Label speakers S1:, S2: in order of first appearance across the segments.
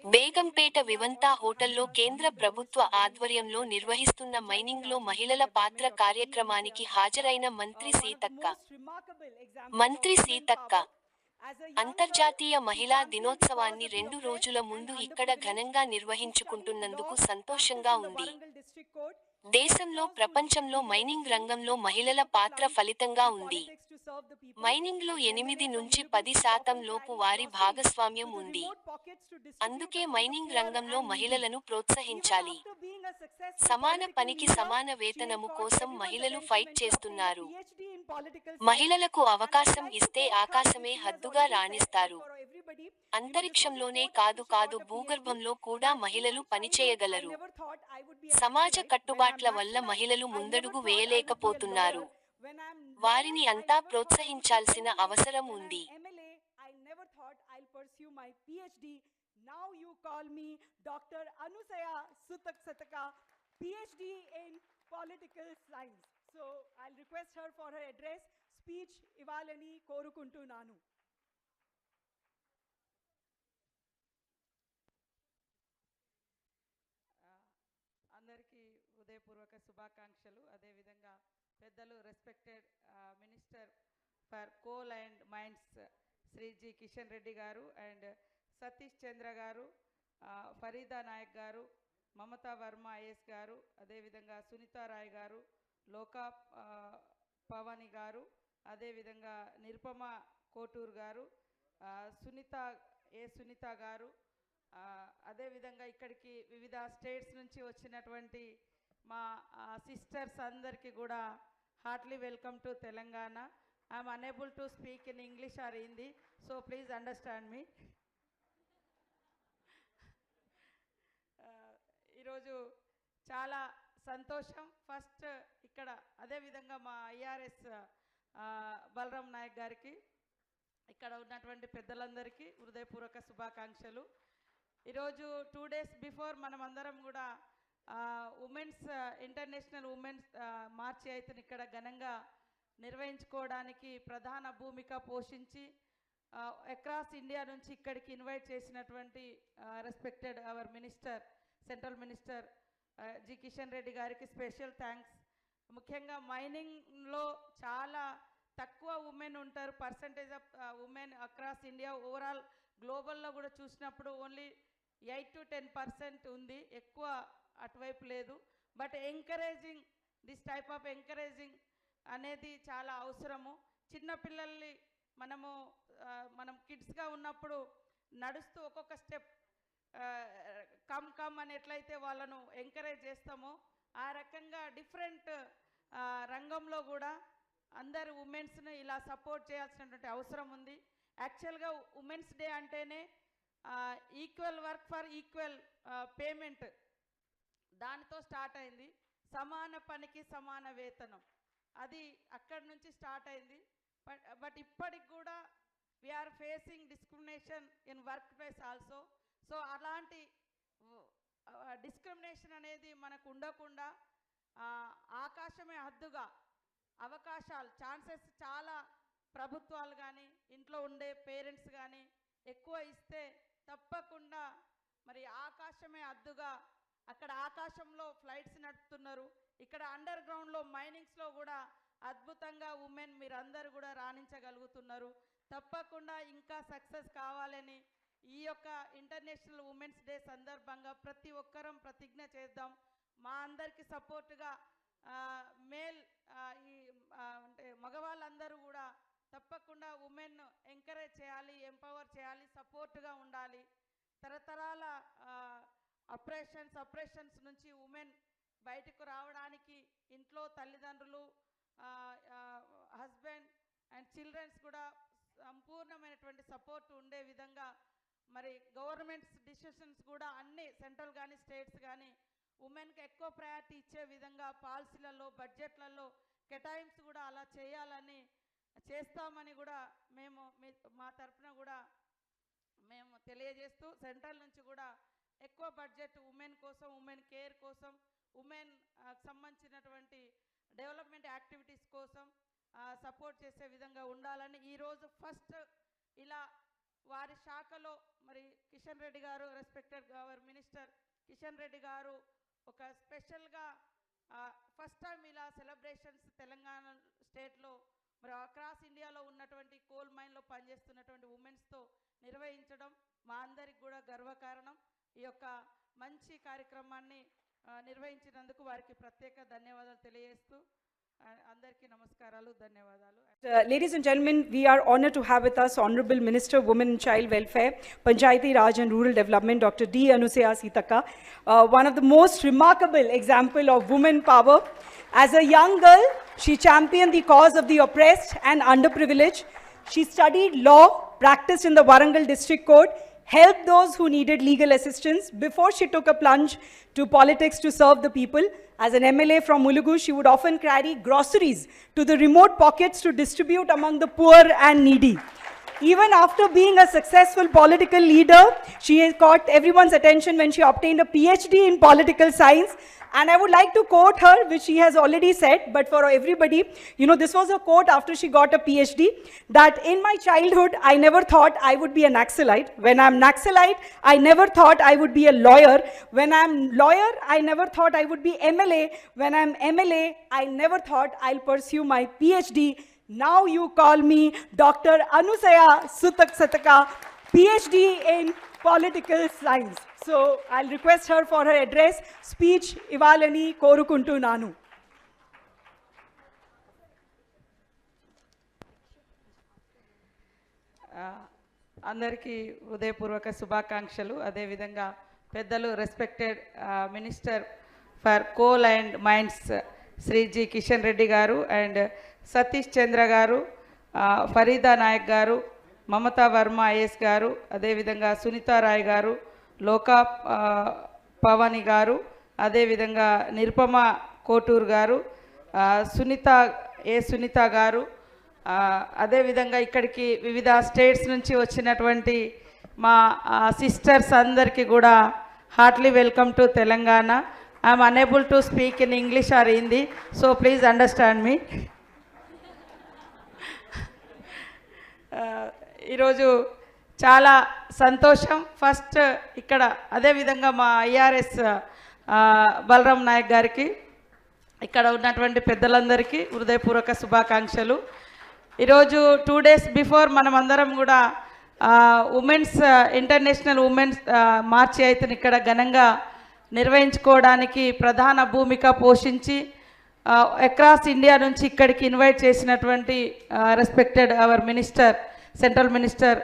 S1: బేగంపేట వివంతా హోటల్లో కేంద్ర ప్రభుత్వ ఆధ్వర్యంలో నిర్వహిస్తున్న మైనింగ్లో మహిళల పాత్ర కార్యక్రమానికి హాజరైన మంత్రి సీతక్క. మంత్రి సీతక్క అంతర్జాతీయ మహిళా దినోత్సవాన్ని 2 రోజుల ముందు ఇక్కడ ఘనంగా నిర్వహించుకుంటున్నందుకు సంతోషంగా ఉంది. దేశంలో ప్రపంచంలో మైనింగ్ రంగంలో మహిళల పాత్ర ఫలితంగా ఉంది. మైనింగ్లో 8-10% లోపు వారి భాగస్వామ్యం ఉంది. అందుకే మైనింగ్ రంగంలో మహిళలను ప్రోత్సహించాలి. సమాన పనికి సమాన వేతనము కోసం మహిళలు ఫైట్ చేస్తున్నారు. మహిళలకు అవకాశం ఇస్తే ఆకాశమే హద్దుగా రాణిస్తారు. అంతరిక్షంలోనే కాదు భూగర్భంలో కూడా మహిళలు పనిచేయగలరు. సమాజ కట్టుబాట్ల వల్ల మహిళలు ముందడుగు వేయలేకపోతున్నారు. వారిని అంతా ప్రోత్సహించాల్సిన అవసరం ఉంది.
S2: Now you call me Dr. Anusaya Sutak-Sataka, PhD in Political Science. So I'll request her for her address, speech, Ivalani Korukuntunanu.
S3: అందరికీ ఉదయపూర్వక శుభాకాంక్షలు. అదేవిధంగా పెద్దలు respected minister for coal and mines Shri G Kishan Reddy గారు అండ్ సతీష్ చంద్ర గారు, ఫరీదా నాయక్ గారు, మమతా వర్మ ఐఎస్ గారు, అదేవిధంగా సునీతా రాయ్ గారు, లోకా పవని గారు, అదేవిధంగా నిరుపమ కోటూర్ గారు, సునీత గారు, అదేవిధంగా ఇక్కడికి వివిధ స్టేట్స్ నుంచి వచ్చినటువంటి మా సిస్టర్స్ అందరికీ కూడా heartly welcome to Telangana. I am unable to speak in English or Hindi, so please understand me. ఈరోజు చాలా సంతోషం. ఫస్ట్ ఇక్కడ అదేవిధంగా మా ఐఆర్ఎస్ బలరాం నాయక్ గారికి, ఇక్కడ ఉన్నటువంటి పెద్దలందరికీ హృదయపూర్వక శుభాకాంక్షలు. ఈరోజు 2 days బిఫోర్ మనమందరం కూడా ఉమెన్స్ ఇంటర్నేషనల్ ఉమెన్స్ మార్చి అయితే ఇక్కడ ఘనంగా నిర్వహించుకోవడానికి ప్రధాన భూమిక పోషించి అక్రాస్ ఇండియా నుంచి ఇక్కడికి ఇన్వైట్ చేసినటువంటి respected our minister, central minister G Kishan Reddy గారికి స్పెషల్ థ్యాంక్స్. ముఖ్యంగా మైనింగ్లో చాలా తక్కువ ఉమెన్ ఉంటారు. Percentage of women across India overall గ్లోబల్లో కూడా చూసినప్పుడు ఓన్లీ 8-10% ఉంది, ఎక్కువ అటువైపు లేదు. But encouraging this type of encouraging అనేది చాలా అవసరము. చిన్నపిల్లల్ని మనం కిడ్స్గా ఉన్నప్పుడు నడుస్తూ ఒక్కొక్క స్టెప్ కమ్ అని ఎట్లయితే వాళ్ళను ఎంకరేజ్ చేస్తామో ఆ రకంగా డిఫరెంట్ రంగంలో కూడా అందరు ఉమెన్స్ని ఇలా సపోర్ట్ చేయాల్సినటువంటి అవసరం ఉంది. యాక్చువల్గా ఉమెన్స్ డే అంటేనే equal work for equal payment, దానితో స్టార్ట్ అయింది. సమాన పనికి సమాన వేతనం, అది అక్కడి నుంచి స్టార్ట్ అయింది. బట్ ఇప్పటికి కూడా we are facing discrimination in work place also. So అలాంటి డిస్క్రిమినేషన్ అనేది మనకు ఉండకుండా ఆకాశమే హద్దుగా అవకాశాలు, ఛాన్సెస్ చాలా ప్రభుత్వాలు కానీ ఇంట్లో ఉండే పేరెంట్స్ కానీ ఎక్కువ ఇస్తే తప్పకుండా మరి ఆకాశమే హద్దుగా, అక్కడ ఆకాశంలో ఫ్లైట్స్ నడుపుతున్నారు, ఇక్కడ అండర్ గ్రౌండ్లో మైనింగ్స్లో కూడా అద్భుతంగా ఉమెన్ మీరందరూ కూడా రాణించగలుగుతున్నారు. తప్పకుండా ఇంకా సక్సెస్ కావాలని ఈ యొక్క ఇంటర్నేషనల్ ఉమెన్స్ డే సందర్భంగా ప్రతి ఒక్కరం ప్రతిజ్ఞ చేద్దాం. మా అందరికీ సపోర్టుగా మేల్ అంటే మగవాళ్ళందరూ కూడా తప్పకుండా ఉమెన్ ఎంకరేజ్ చేయాలి, ఎంపవర్ చేయాలి, సపోర్ట్గా ఉండాలి. తరతరాల అప్రెషన్స్ నుంచి ఉమెన్ బయటకు రావడానికి ఇంట్లో తల్లిదండ్రులు, హస్బెండ్ అండ్ చిల్డ్రన్స్ కూడా సంపూర్ణమైనటువంటి సపోర్ట్ ఉండే విధంగా మరి గవర్నమెంట్స్ డిసిషన్స్ కూడా అన్ని సెంట్రల్ కానీ స్టేట్స్ కానీ ఉమెన్కి ఎక్కువ ప్రయారిటీ ఇచ్చే విధంగా పాలసీలలో బడ్జెట్లలో కేటాయింపు కూడా అలా చేయాలని చేస్తామని కూడా మేము మా తరఫున కూడా మేము తెలియజేస్తూ సెంట్రల్ నుంచి కూడా ఎక్కువ బడ్జెట్ ఉమెన్ కోసం, ఉమెన్ కేర్ కోసం, ఉమెన్ సంబంధించినటువంటి డెవలప్మెంట్ యాక్టివిటీస్ కోసం సపోర్ట్ చేసే విధంగా ఉండాలని ఈరోజు ఫస్ట్ ఇలా వారి శాఖలో మరి కిషన్ రెడ్డి గారు, respected our minister Kishan Reddy గారు ఒక స్పెషల్గా ఫస్ట్ టైం ఇలా సెలబ్రేషన్స్ తెలంగాణ స్టేట్లో మరి అక్రాస్ ఇండియాలో ఉన్నటువంటి కోల్ మైన్లో పనిచేస్తున్నటువంటి ఉమెన్స్తో నిర్వహించడం మా అందరికి కూడా గర్వకారణం. ఈ యొక్క మంచి కార్యక్రమాన్ని నిర్వహించినందుకు వారికి ప్రత్యేక ధన్యవాదాలు తెలియజేస్తూ అందరికీ నమస్కారాలు, ధన్యవాదాలు.
S2: Ladies and gentlemen, we are honored to have with us Honorable Minister of Women and Child Welfare, Panchayati Raj and Rural Development, Dr. D. Anusaya Sitaka, one of the most remarkable example of women power. As a young girl, she championed the cause of the oppressed and underprivileged. She studied law, practiced in the Warangal District Court, helped those who needed legal assistance before she took a plunge to politics to serve the people. As an MLA from Mulugu, she would often carry groceries to the remote pockets to distribute among the poor and needy. Even after being a successful political leader, she has caught everyone's attention when she obtained a PhD in political science. And I would like to quote her, which she has already said, but for everybody, you know, this was a quote after she got a PhD, that in my childhood, I never thought I would be a Naxalite. When I'm Naxalite, I never thought I would be a lawyer. When I'm lawyer, I never thought I would be MLA. When I'm MLA, I never thought I'll pursue my PhD. Now you call me Dr. Anusaya Sataka, PhD in political science. So I'll request her for her address, speech, Ivalani Korukuntu Nanu.
S3: అందరికీ హృదయపూర్వక శుభాకాంక్షలు. అదేవిధంగా పెద్దలు respected minister for coal and mines Shri G Kishan Reddy గారు and Satish చంద్ర గారు, ఫరీదా నాయక్ గారు, Mamata Varma is గారు, అదేవిధంగా సునీతారాయ్ గారు, లోకా పవని గారు, అదేవిధంగా నిరుపమ కోటూర్ గారు, సునీత గారు, అదేవిధంగా ఇక్కడికి వివిధ స్టేట్స్ నుంచి వచ్చినటువంటి మా సిస్టర్స్ అందరికీ కూడా heartly welcome to Telangana. I am unable to speak in English or Hindi, so please understand me. ఈరోజు చాలా సంతోషం. ఫస్ట్ ఇక్కడ అదేవిధంగా మా ఐఆర్ఎస్ బలరాం నాయక్ గారికి, ఇక్కడ ఉన్నటువంటి పెద్దలందరికీ హృదయపూర్వక శుభాకాంక్షలు. ఈరోజు 2 days బిఫోర్ మనం అందరం కూడా ఉమెన్స్ ఇంటర్నేషనల్ ఉమెన్స్ మార్చి అయితే ఇక్కడ ఘనంగా నిర్వహించుకోవడానికి ప్రధాన భూమిక పోషించి అక్రాస్ ఇండియా నుంచి ఇక్కడికి ఇన్వైట్ చేసినటువంటి respected our minister, central minister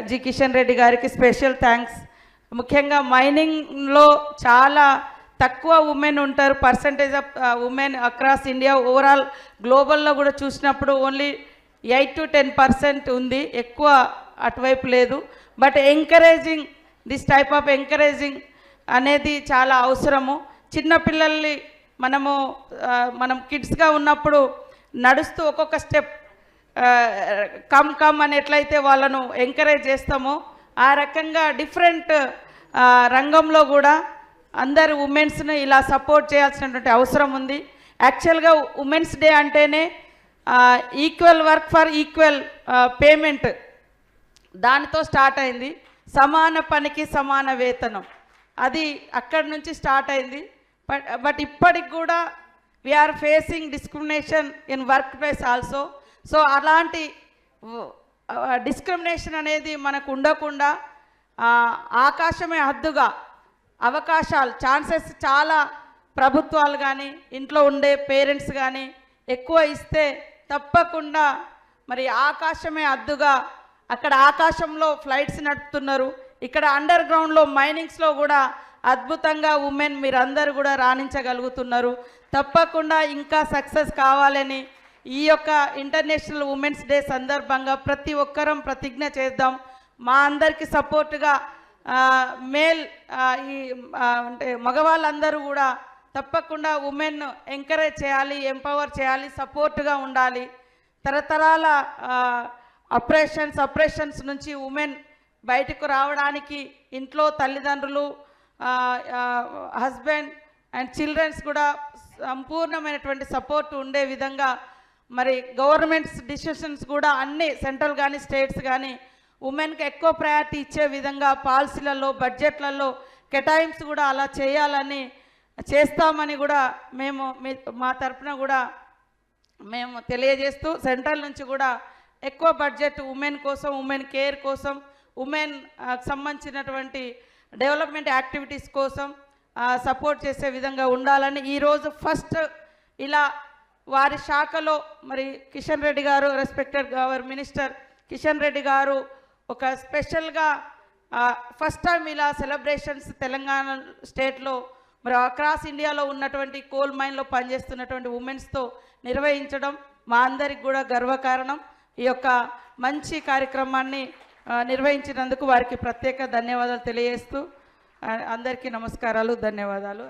S3: G Kishan Reddy గారికి స్పెషల్ థ్యాంక్స్. ముఖ్యంగా మైనింగ్లో చాలా తక్కువ ఉమెన్ ఉంటారు, percentage of women across India, overall గ్లోబల్లో కూడా చూసినప్పుడు ఓన్లీ 8 to 10% ఉంది, ఎక్కువ అటువైపు లేదు. But encouraging this type of encouraging అనేది చాలా అవసరము. చిన్నపిల్లల్ని మనం కిడ్స్గా ఉన్నప్పుడు నడుస్తూ ఒక్కొక్క స్టెప్ కమ్ అని ఎట్లయితే వాళ్ళను ఎంకరేజ్ చేస్తామో ఆ రకంగా డిఫరెంట్ రంగంలో కూడా అందరు ఉమెన్స్ని ఇలా సపోర్ట్ చేయాల్సినటువంటి అవసరం ఉంది. యాక్చువల్గా ఉమెన్స్ డే అంటేనే equal work for equal payment, దానితో స్టార్ట్ అయింది. సమాన పనికి సమాన వేతనం, అది అక్కడి నుంచి స్టార్ట్ అయింది. బట్ ఇప్పటికి కూడా we are facing discrimination in work place also. So అలాంటి డిస్క్రిమినేషన్ అనేది మనకు ఉండకుండా ఆకాశమే హద్దుగా అవకాశాలు, ఛాన్సెస్ చాలా ప్రభుత్వాలు కానీ ఇంట్లో ఉండే పేరెంట్స్ కానీ ఎక్కువ ఇస్తే తప్పకుండా మరి ఆకాశమే హద్దుగా, అక్కడ ఆకాశంలో ఫ్లైట్స్ నడుపుతున్నారు, ఇక్కడ అండర్ గ్రౌండ్లో మైనింగ్స్లో కూడా అద్భుతంగా ఉమెన్ మీరందరూ కూడా రాణించగలుగుతున్నారు. తప్పకుండా ఇంకా సక్సెస్ కావాలని ఈ యొక్క ఇంటర్నేషనల్ ఉమెన్స్ డే సందర్భంగా ప్రతి ఒక్కరం ప్రతిజ్ఞ చేద్దాం. మా అందరికీ సపోర్టుగా మేల్ అంటే మగవాళ్ళందరూ కూడా తప్పకుండా ఉమెన్ ఎంకరేజ్ చేయాలి, ఎంపవర్ చేయాలి, సపోర్టుగా ఉండాలి. తరతరాల అప్రెషన్స్ నుంచి ఉమెన్ బయటకు రావడానికి ఇంట్లో తల్లిదండ్రులు, హస్బెండ్ అండ్ చిల్డ్రన్స్ కూడా సంపూర్ణమైనటువంటి సపోర్ట్ ఉండే విధంగా మరి గవర్నమెంట్స్ డిసిషన్స్ కూడా అన్ని సెంట్రల్ కానీ స్టేట్స్ కానీ ఉమెన్కి ఎక్కువ ప్రయారిటీ ఇచ్చే విధంగా పాలసీలలో బడ్జెట్లలో కేటాయింపు కూడా అలా చేయాలని చేస్తామని కూడా మేము మా తరఫున కూడా మేము తెలియజేస్తూ సెంట్రల్ నుంచి కూడా ఎక్కువ బడ్జెట్ ఉమెన్ కోసం, ఉమెన్ కేర్ కోసం, ఉమెన్ సంబంధించినటువంటి డెవలప్మెంట్ యాక్టివిటీస్ కోసం సపోర్ట్ చేసే విధంగా ఉండాలని ఈరోజు ఫస్ట్ ఇలా వారి శాఖలో మరి కిషన్ రెడ్డి గారు, respected our minister Kishan Reddy గారు ఒక స్పెషల్గా ఫస్ట్ టైం ఇలా సెలబ్రేషన్స్ తెలంగాణ స్టేట్లో మరి అక్రాస్ ఇండియాలో ఉన్నటువంటి కోల్ మైన్లో పనిచేస్తున్నటువంటి ఉమెన్స్తో నిర్వహించడం మా అందరికి కూడా గర్వకారణం. ఈ యొక్క మంచి కార్యక్రమాన్ని నిర్వహించినందుకు వారికి ప్రత్యేక ధన్యవాదాలు తెలియజేస్తూ అందరికీ నమస్కారాలు, ధన్యవాదాలు.